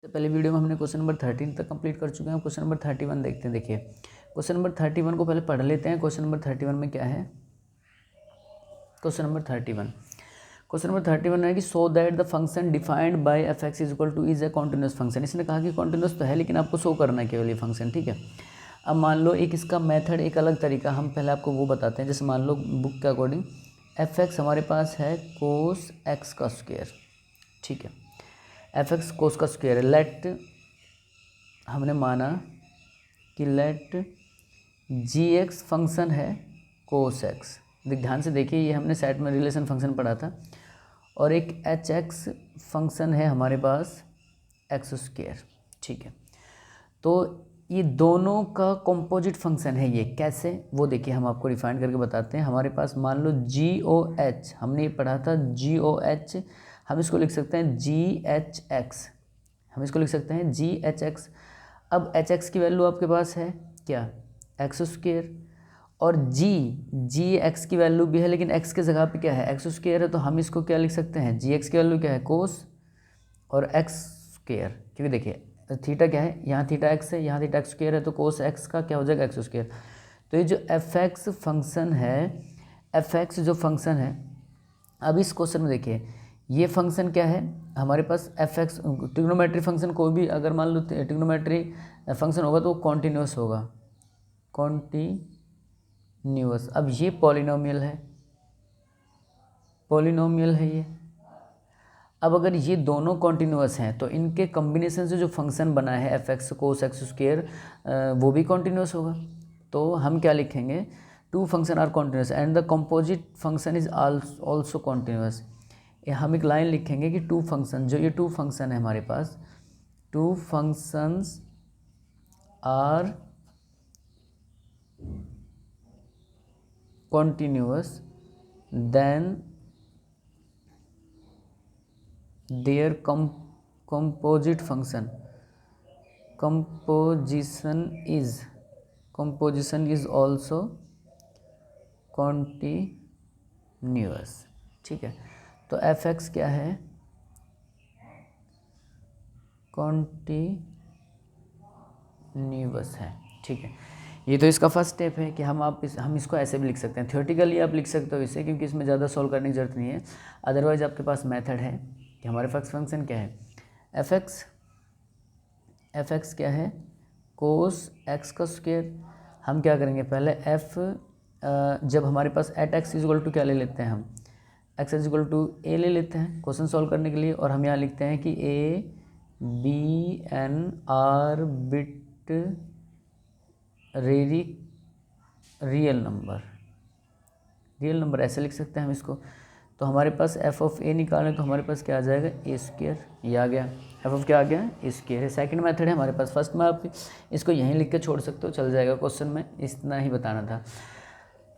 पहले वीडियो में हमने क्वेश्चन नंबर 13 तक कंप्लीट कर चुके हैं। क्वेश्चन नंबर 31 देखते हैं। देखिए क्वेश्चन नंबर 31 को पहले पढ़ लेते हैं। क्वेश्चन नंबर 31 में क्या है? क्वेश्चन नंबर 31 है कि so that the function defined by F X is equal two is a continuous function. इसने कहा कि कॉन्टिन्यूस तो है लेकिन आपको शो करना है केवल ये फंक्शन, ठीक है। अब मान लो एक इसका मेथड, एक अलग तरीका, हम पहले आपको वो बताते हैं। जैसे मान लो बुक के अकॉर्डिंग एफ एक्स हमारे पास है कोस एक्स का स्क्वायर, ठीक है। एफ एक्स कोस का स्क्वायर है। लेट, हमने माना कि लेट जी एक्स फंक्शन है कोस एक्स। ध्यान से देखिए, ये हमने सेट में रिलेशन फंक्शन पढ़ा था। और एक एच एक्स फंक्शन है हमारे पास एक्स स्क्वायर, ठीक है। तो ये दोनों का कंपोजिट फंक्शन है। ये कैसे, वो देखिए हम आपको रिफाइन करके बताते हैं। हमारे पास मान लो जी ओ एच, हमने ये पढ़ा था जी ओ एच, हम इसको लिख सकते हैं जी एच एक्स, हम इसको लिख सकते हैं जी एच एक्स। अब एच एक्स की वैल्यू आपके पास है क्या? X square. और जी एक्स की वैल्यू भी है लेकिन एक्स के जगह पे क्या है? एक्स स्क्वायर है। तो हम इसको क्या लिख सकते हैं? जी एक्स की वैल्यू क्या है? कोस और एक्स स्क्वायर, क्योंकि देखिए थीटा क्या है, यहाँ थीटा एक्स है, यहाँ थीटा एक्स स्क्वायर है, तो कोस एक्स का क्या हो जाएगा? X square. तो ये जो एफ एक्स फंक्शन है, एफ एक्स जो फंक्शन है, अब इस क्वेश्चन में देखिए ये फंक्शन क्या है हमारे पास? एफ एक्स ट्रिग्नोमेट्री फंक्शन, कोई भी अगर मान लो ट्रिग्नोमेट्री फंक्शन होगा तो वो कॉन्टिन्यूस होगा, कॉन्टिन्यूस। अब ये पॉलिनोमियल है, पॉलिनोमियल है ये। अब अगर ये दोनों कॉन्टिन्यूस हैं तो इनके कॉम्बिनेशन से जो फंक्शन बना है F X cos X square, वो भी कॉन्टिन्यूस होगा। तो हम क्या लिखेंगे? Two function are continuous and the composite function is also continuous. हम एक लाइन लिखेंगे कि टू फंक्शन, जो ये टू फंक्शन है हमारे पास, two functions are continuous then their composite function composition is also continuous, ठीक है। तो एफ एक्स क्या है? कॉन्टिन्यूस है, ठीक है। ये तो इसका फर्स्ट स्टेप है कि हम इसको ऐसे भी लिख सकते हैं। थ्योरेटिकली आप लिख सकते हो इसे, क्योंकि इसमें ज़्यादा सॉल्व करने की जरूरत नहीं है। अदरवाइज आपके पास मेथड है कि हमारे पास फंक्शन क्या है? एफ एक्स क्या है? कोस एक्स का स्क्वायर। हम क्या करेंगे? पहले एफ, जब हमारे पास एट एक्स इजल टू क्या ले लेते हैं? हम एक्स इजल टू ए ले लेते हैं क्वेश्चन सॉल्व करने के लिए। और हम यहाँ लिखते हैं कि A B and arbitrary real number, ऐसे लिख सकते हैं हम इसको। तो हमारे पास एफ ऑफ ए निकालें तो हमारे पास क्या आ जाएगा? ए स्क्वायर। ये आ गया, एफ ऑफ क्या आ गया? ए स्क्वायर है। सेकंड मेथड है हमारे पास। फर्स्ट में आप इसको यहीं लिख के छोड़ सकते हो, चल जाएगा क्वेश्चन में, इतना ही बताना था।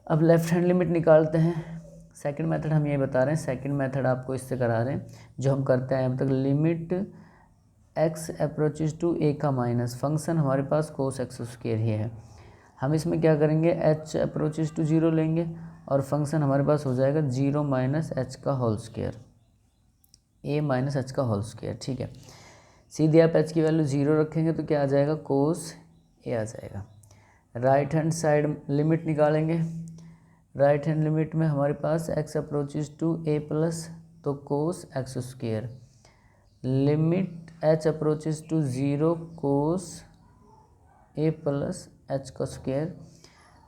अब लेफ्ट हैंड लिमिट निकालते हैं। सेकंड मेथड हम ये बता रहे हैं, सेकंड मेथड आपको इससे करा रहे हैं जो हम करते हैं अब तक। लिमिट एक्स अप्रोचेज टू ए का माइनस, फंक्शन हमारे पास कोस एक्स स्क्वायर ही है। हम इसमें क्या करेंगे? एच अप्रोचेज टू जीरो लेंगे और फंक्शन हमारे पास हो जाएगा जीरो माइनस एच का होल स्क्वायर, ए माइनस एच का होल स्क्वायर, ठीक है। सीधे आप एच की वैल्यू जीरो रखेंगे तो क्या आ जाएगा? कोस ए आ जाएगा। राइट हैंड साइड लिमिट निकालेंगे। राइट हैंड लिमिट में हमारे पास X approaches to A plus, तो cos X square. Limit H approaches to zero, cos A plus H का स्क्वायर।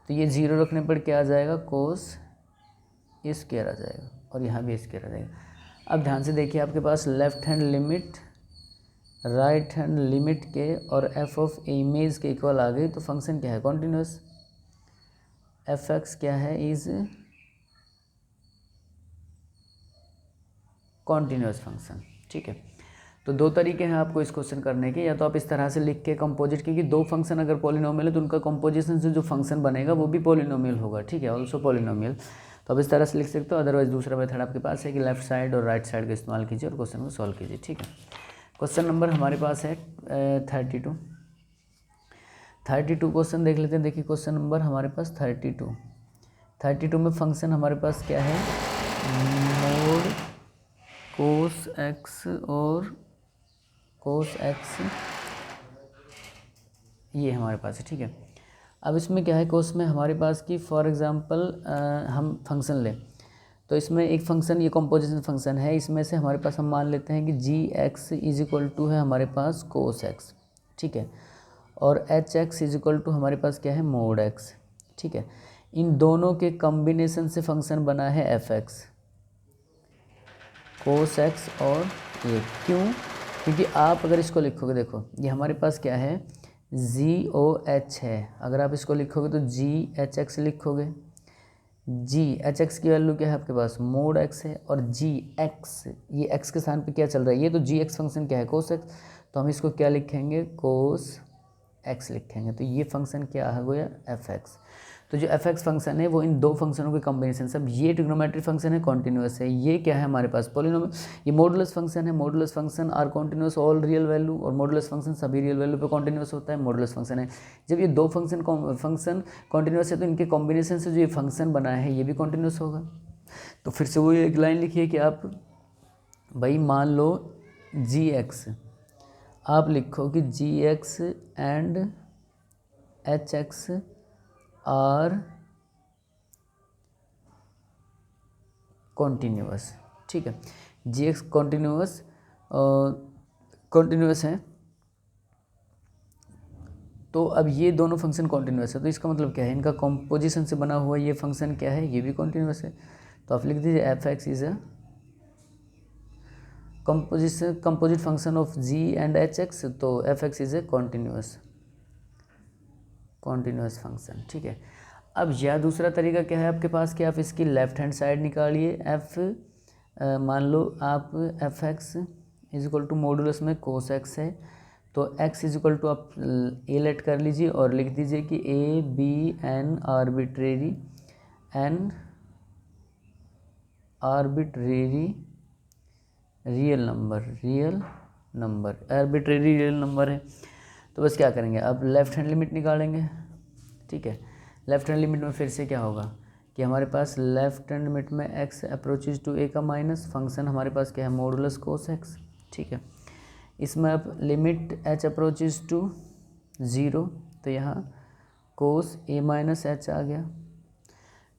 तो ये जीरो रखने पर क्या आ जाएगा? कोस ए स्क्वायर आ जाएगा और यहाँ भी स्क्वायर आ जाएगा। अब ध्यान से देखिए, आपके पास left hand limit right hand limit के और एफ ऑफ इमेज के इक्वल आ गई, तो फंक्शन क्या है? कॉन्टिन्यूस। एफ एक्स क्या है? इज कॉन्टिन्यूस फंक्शन, ठीक है। तो दो तरीके हैं आपको इस क्वेश्चन करने के। या तो आप इस तरह से लिख के कंपोजिट, क्योंकि दो फंक्शन अगर पॉलिनोमियल है तो उनका कंपोजिशन से जो फंक्शन बनेगा वो भी पॉलिनोमियल होगा, ठीक है, ऑल्सो पॉलिनोमियल। तो आप इस तरह से लिख सकते हो। अदरवाइज दूसरा मेथड आपके पास है कि लेफ्ट साइड और राइट साइड का इस्तेमाल कीजिए और क्वेश्चन को सॉल्व कीजिए, ठीक है। क्वेश्चन नंबर हमारे पास है 32 क्वेश्चन देख लेते हैं। देखिए क्वेश्चन नंबर हमारे पास 32 में फंक्शन हमारे पास क्या है? मोड कोस एक्स और कोस एक्स ये हमारे पास है, ठीक है। अब इसमें क्या है, कोस में हमारे पास कि फॉर एग्जांपल हम फंक्शन लें, तो इसमें एक फंक्शन ये कंपोजिशन फंक्शन है, इसमें से हमारे पास हम मान लेते हैं कि G X is equal to है हमारे पास कोस एक्स, ठीक है, और H X is equal to हमारे पास क्या है मोड एक्स, ठीक है। इन दोनों के कॉम्बिनेशन से फंक्शन बना है एफ एक्स, कोस एक्स और ये, क्यों, क्योंकि आप अगर इसको लिखोगे, देखो ये हमारे पास क्या है जी ओ एच है, अगर आप इसको लिखोगे तो जी एच एक्स लिखोगे, जी एच एक्स की वैल्यू क्या है आपके पास मोड एक्स है, और जी एक्स ये एक्स के स्थान पे क्या चल रहा है, ये तो जी एक्स फंक्शन क्या है कोस एक्स, तो हम इसको क्या लिखेंगे कोस एक्स लिखेंगे, तो ये फंक्शन क्या हो गया एफ एक्स। तो जो एफ एक्स फंक्शन है वो इन दो फंक्शनों के कॉम्बिनेशन, सब ये ट्रिग्नोमेट्रिक फंक्शन है कॉन्टिन्यूस है, ये क्या है हमारे पास पॉलिनोमियल, ये मॉडुलस फंक्शन है, modulus function are continuous all real value, और मॉडुलस फंक्शन सभी रियल वैल्यू पे कॉन्टिन्यूस होता है, मॉडुलस फंक्शन है। जब ये दो फंक्शन कॉन्टिन्यूस है तो इनके कॉम्बिनेशन से जो ये फंक्शन बना है ये भी कॉन्टिन्यूस होगा। तो फिर से वो एक लाइन लिखिए कि आप भाई मान लो जी एक्स, आप लिखो कि G X and H X are continuous, ठीक है, जी एक्स कॉन्टिन्यूस है, तो अब ये दोनों फंक्शन कॉन्टिन्यूस है, तो इसका मतलब क्या है, इनका कॉम्पोजिशन से बना हुआ ये फंक्शन क्या है, ये भी कॉन्टिन्यूस है। तो आप लिख दीजिए F X is a composite function of G and H X, तो F X is a continuous function, ठीक है। अब यह दूसरा तरीका क्या है आपके पास कि आप इसकी लेफ्ट हैंड साइड निकालिए, एफ मान लो आप F X is equal to modulus में कोस एक्स है, तो x इज इक्वल टू आप ए लेट कर लीजिए और लिख दीजिए कि A B and arbitrary real number है। तो बस क्या करेंगे, अब लेफ्ट हैंड लिमिट निकालेंगे, ठीक है। लेफ्ट हैंड लिमिट में फिर से क्या होगा कि हमारे पास लेफ्ट हैंड लिमिट में x अप्रोचेज टू a का माइनस फंक्शन हमारे पास क्या है मॉडुलस कोस x, ठीक है। इसमें अब लिमिट h अप्रोचेज टू 0, तो यहाँ कोस a माइनस एच आ गया,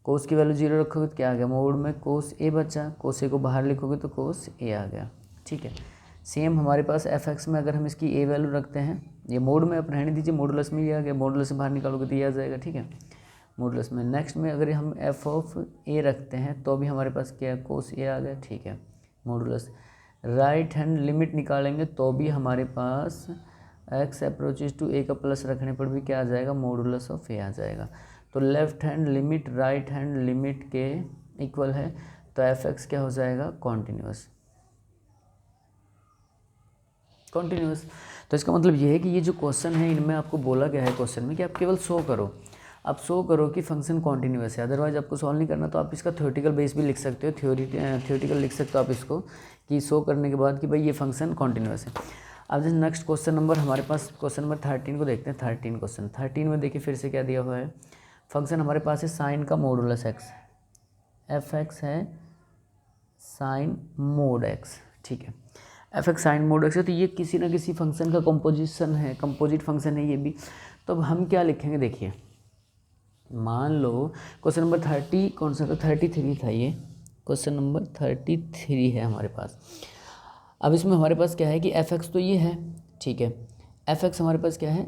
कोस की वैल्यू 0 रखोगे तो क्या आ गया मोड में कोस a बचा, कोस a को बाहर लिखोगे तो कोस a आ गया, ठीक है। सेम हमारे पास एफ एक्स में अगर हम इसकी a वैल्यू रखते हैं, ये मोड में आप रहने दीजिए, मॉडुलस में ये आ गया, मॉडुलस से बाहर निकालोगे तो ये आ जाएगा, ठीक है, मॉडुलस में। नेक्स्ट में अगर हम एफ ऑफ a रखते हैं तो भी हमारे पास क्या है कोस a आ गया, ठीक है, मॉडुलस। राइट हैंड लिमिट निकालेंगे तो भी हमारे पास x अप्रोचेज टू a का प्लस रखने पर भी क्या आ जाएगा मॉडुलस ऑफ a आ जाएगा। तो left hand limit right hand limit के इक्वल है, तो एफ एक्स क्या हो जाएगा कॉन्टिन्यूस। तो इसका मतलब ये है कि ये जो क्वेश्चन है इनमें आपको बोला गया है क्वेश्चन में कि आप केवल शो करो, आप शो करो कि फंक्शन कॉन्टिन्यूस है, अदरवाइज आपको सॉल्व नहीं करना। तो आप इसका थ्योरेटिकल बेस भी लिख सकते हो, थ्योरेटिकल लिख सकते हो आप इसको कि शो करने के बाद कि भाई ये फंक्शन कॉन्टिन्यूस है। अब जैसे नेक्स्ट क्वेश्चन नंबर हमारे पास क्वेश्चन नंबर 13 को देखते हैं। 13 में देखिए फिर से क्या दिया हुआ है, फंक्शन हमारे पास है साइन का मॉडुलस एक्स, एफ एक्स है साइन मोड एक्स, ठीक है, F X sine mod X है, तो ये किसी ना किसी फंक्शन का कंपोजिट फंक्शन है ये भी। तो अब हम क्या लिखेंगे, देखिए मान लो क्वेश्चन नंबर 30 कौन सा था 33 था, ये क्वेश्चन नंबर 33 है हमारे पास। अब इसमें हमारे पास क्या है कि एफ एक्स तो ये है, ठीक है, एफ एक्स हमारे पास क्या है,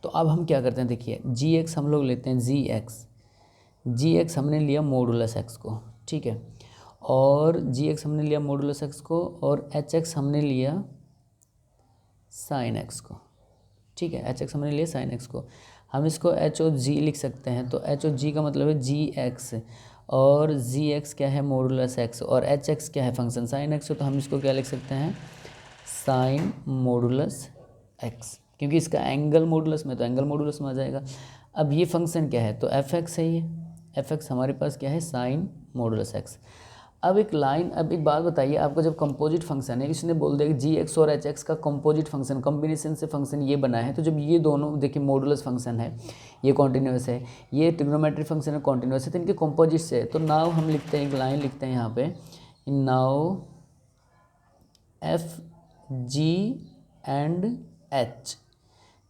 तो अब हम क्या करते हैं, देखिए जी एक्स हम लोग लेते हैं, जी एक्स हमने लिया मॉडुलस एक्स को, ठीक है, और जी एक्स हमने लिया मॉडुलस एक्स को, और एच एक्स हमने लिया साइन एक्स को, ठीक है, एच एक्स हमने लिया साइन एक्स को। हम इसको एच ओ जी लिख सकते हैं, तो एच ओ जी का मतलब है जी एक्स, और जी एक्स क्या है मॉडुलस एक्स, और एच एक्स क्या है फंक्शन साइन एक्स, तो हम इसको क्या लिख सकते हैं साइन मॉडुलस एक्स, क्योंकि इसका एंगल मॉडुलस में, तो एंगल मॉडुलस में आ जाएगा। अब ये फंक्शन क्या है, तो एफ एक्स है, ये एफ एक्स हमारे पास क्या है साइन मॉडुलस एक्स। अब एक बात बताइए, आपको जब कंपोजिट फंक्शन है, इसने बोल दिया कि जी एक्स और एच एक्स का कंपोजिट फंक्शन कॉम्बिनेशन से फंक्शन ये बना है, तो जब ये दोनों देखिए मॉडुलस फंक्शन है, ये कॉन्टिन्यूस है, ये ट्रिग्नोमेट्रिक फंक्शन है कॉन्टिन्यूस है, तो इनके कंपोजिट से, तो नाउ हम लिखते हैं एक लाइन लिखते हैं यहाँ पे, now F G and H,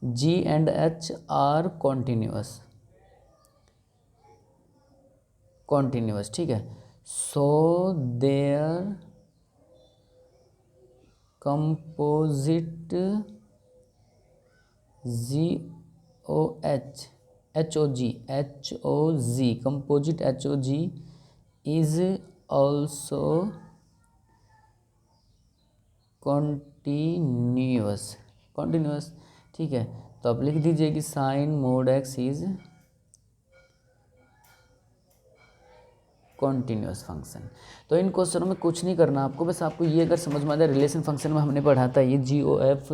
G and H are continuous, ठीक है। So their composite G O H O G composite H O G is also continuous, ठीक है। तो आप लिख दीजिए कि sine mod X is continuous function. तो इन क्वेश्चनों में कुछ नहीं करना आपको, बस आपको ये अगर समझ में आ जाए, रिलेशन फंक्शन में हमने पढ़ा था ये जी ओ एफ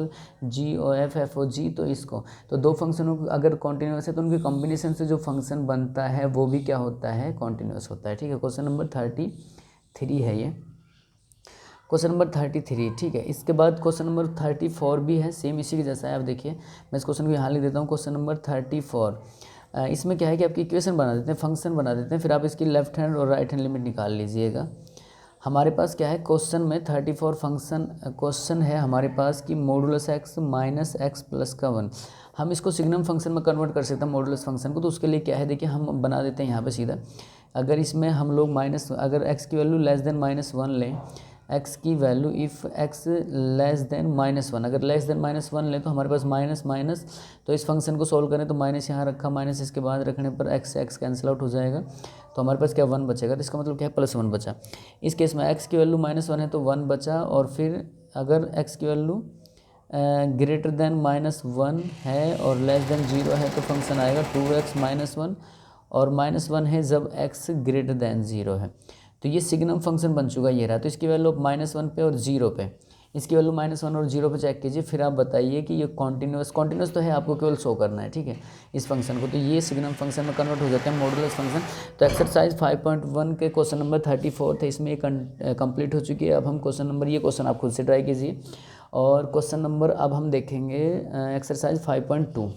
एफ ओ जी, तो इसको तो दो फंक्शनों को अगर कॉन्टिन्यूअस है तो उनके कॉम्बिनेशन से जो फंक्शन बनता है वो भी क्या होता है, कॉन्टिन्यूअस होता है, ठीक है। क्वेश्चन नंबर 33 है ये, क्वेश्चन नंबर 33, ठीक है। इसके बाद क्वेश्चन नंबर 34 भी है, सेम इसी के जैसा है। आप देखिए मैं इस क्वेश्चन को यहाँ लिख देता हूँ, क्वेश्चन नंबर 34। इसमें क्या है कि आपकी इक्वेशन बना देते हैं, फंक्शन बना देते हैं, फिर आप इसकी लेफ्ट हैंड और राइट हैंड लिमिट निकाल लीजिएगा। हमारे पास क्या है क्वेश्चन में 34 फंक्शन क्वेश्चन है हमारे पास कि modulus x minus x plus का 1, हम इसको सिग्नम फंक्शन में कन्वर्ट कर सकते हैं मॉडुलस फंक्शन को। तो उसके लिए क्या है, देखिए हम बना देते हैं यहाँ पे सीधा, अगर इसमें हम लोग अगर एक्स की वैल्यू लेस देन -1 लें, एक्स की value if x less than -1, अगर लेस देन -1 लें तो हमारे पास माइनस माइनस, तो इस फंक्शन को सोल्व करें तो माइनस यहाँ रखा, माइनस इसके बाद रखने पर एक्स से एक्स कैंसिल आउट हो जाएगा, तो हमारे पास क्या 1 बचेगा। तो इसका मतलब क्या है, +1 बचा। इस केस में एक्स की वैल्यू -1 है तो 1 बचा, और फिर अगर एक्स की वैल्यू ग्रेटर देन -1 है और लेस देन 0 है तो फंक्शन आएगा 2x -1, और -1 है जब x ग्रेटर देन 0 है। तो ये सिग्नम फंक्शन बन चुका, ये रहा। तो इसकी वैल्यू 1 पे और 0 पे, इसकी वैल्यू -1 और 0 पे चेक कीजिए, फिर आप बताइए कि ये कॉन्टिन्यूअस तो है, आपको केवल शो करना है, ठीक है, इस फंक्शन को। तो ये सिग्नम फंक्शन में कन्वर्ट हो जाते हैं मॉडुलस फंक्शन। तो एक्सरसाइज 5.1 के क्वेश्चन नंबर 34 थे, इसमें कंप्लीट हो चुकी है। अब हम ये क्वेश्चन आप खुद से ट्राई कीजिए। और क्वेश्चन नंबर अब हम देखेंगे एक्सरसाइज 5.2।